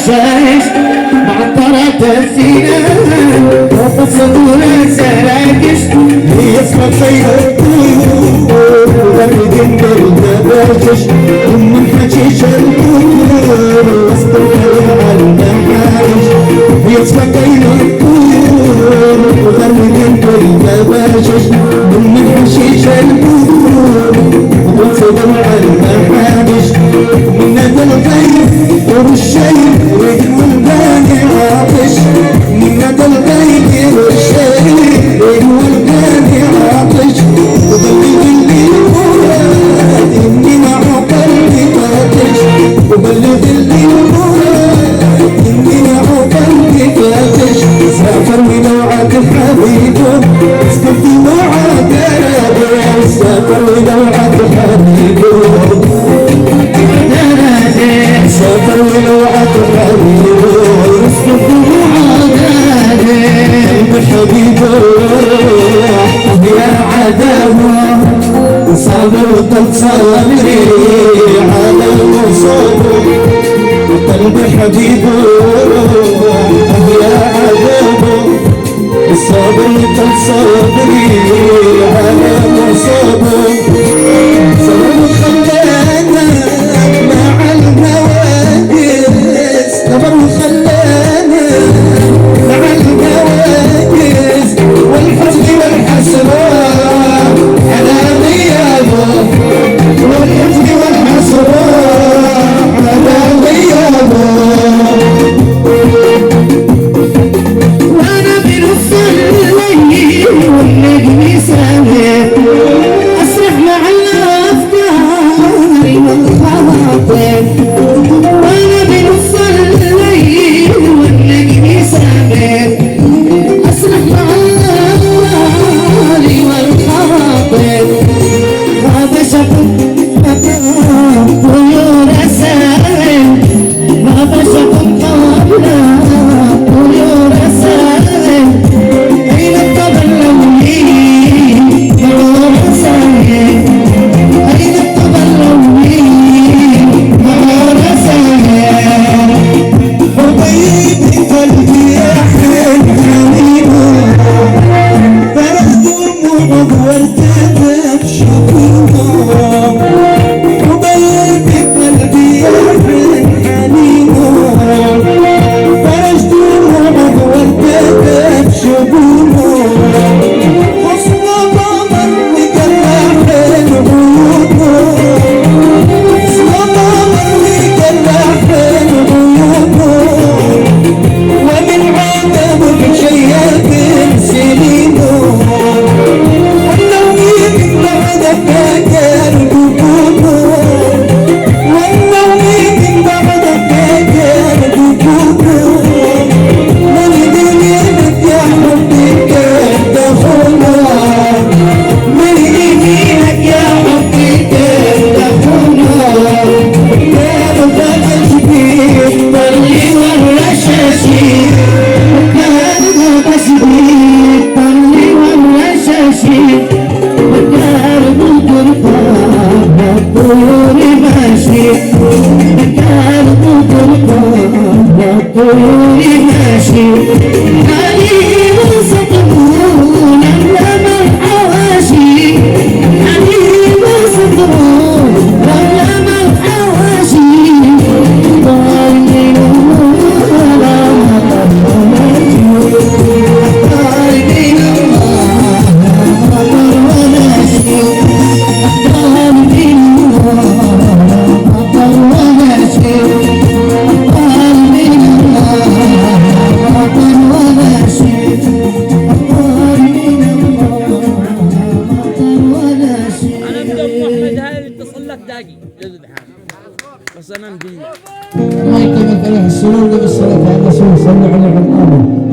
الرشاش معطرة الزينة وقصدون سراكش هي اسمها طير الطيور وردين بالدباشش ومن حشيش الطيور وسط الحياة المحايش هي اسمها طير الطيور وردين بالدباشش ومن حشيش الطيور وسط المحايش من ندى الغيب والشيب والباني عاطش من ندى الغيب والشيب والباني عاطش وبلغ اللي المراد اني مع قلبي فاتش وبلغ اللي المراد اني مع قلبي فاتش سافر ولوعة حبيبه اسكت وعد رابع سافر ولوعة حبيبه سافر ولوعة حبيبه اسكت وعد حبيبه يا عداوة صابر وتصابري على المصاب وقلب حبيبه يا عداوة صابر وتصابري على مصابه صبر خلانا مع النواجس صبر خلانا مع النواجس والحزن والحسرات على غيابه والحزن والحسرات على غيابه وانا بنص الليل والنجم سامر اسرح مع الافكار والخواطر وانا بنص الليل والنجم سامر اسرح مع الافكار والخواطر هذا شكل طيور اسائل هذا شكل طيور اسائل اين التبلوني طيور اسائل اين التبلوني طيور اسائل وطيب قلبي يا حبيبي فرحت الموعد وارتدت شكوره وطيب قلبي يا حبيبي فرحت الموعد وارتدت شكوره حسن قمر وجرح الغيوب حسن قمر وجرح الغيوب ومن عذابك شيئا سنينه والنوم من بعدك كان ركوبه والنوم من بعدك كان ركوبه من دنياك يا حبي كان دخولها من يمينك يا حبي كان دخولها كان تجبير طلي والرشاشي كان تجبير طلي والرشاشي وكان بالقرطان الطيور ماشي كان بالقرطان الطيور ماشي عليه وسطرون لما الحواشي عليه وسطرون لما الحواشي طالبين طالبين الله يكرمك عليه السرور بالصلاة على الرسول صلى الله عليه وسلم.